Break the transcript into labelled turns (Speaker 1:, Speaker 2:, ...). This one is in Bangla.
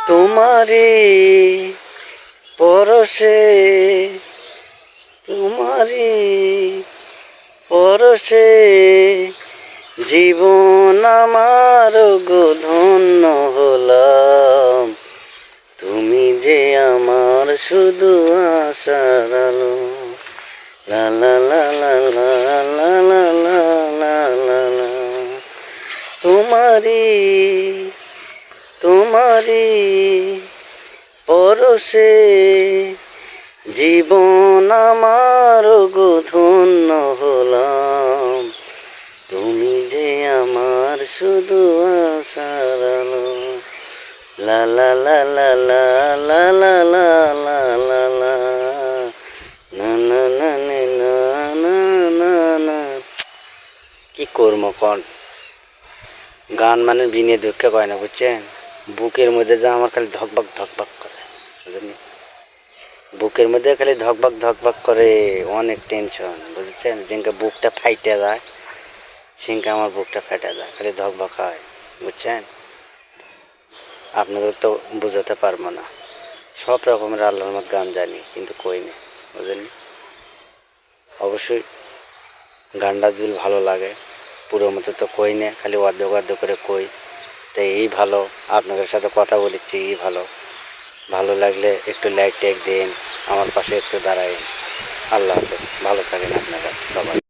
Speaker 1: তোমারি পরশে তোমারি পরশে জীবন আমার গো ধন্য হলাম। তুমি যে আমার শুধু আশার আলো। লা লা লা লা লা লা লা লা লা লা লা। তোমারি তোমারি পরশে জীবন আমার গো ধন্য হলাম। তুমি যে আমার শুধু আশার আলো। লা লা লা লা লা লা লা লা লা লা লা না না না না না না না। কি করবো কন, গান মানে বিনে দুঃখে কয় না, বুঝছেন? বুকের মধ্যে যা আমার খালি ধকবক ধকবক করে, বুঝলেন? বুকের মধ্যে খালি ধকবক ধকবক করে, অনেক টেনশন, বুঝছেন? যেনকে বুকটা ফাইটে যায় সেনকে আমার বুকটা ফেটে যায়, খালি ধকবক হয়, বুঝছেন? আপনাদের তো বোঝাতে পারবো না। সব রকমের আল্লাহর মত গান জানি, কিন্তু কই না, বুঝলেন? অবশ্যই গানটা যদি ভালো লাগে, পুরো মতো তো কই না, খালি অর্ধেক অর্ধেক করে কই। তাই এই ভালো, আপনাদের সাথে কথা বলেছি এই ভালো। ভালো লাগলে একটু লাইক টাইক দিন, আমার পাশে একটু দাঁড়াইন। আল্লাহ হাফেজ, ভালো থাকেন আপনারা সবাই।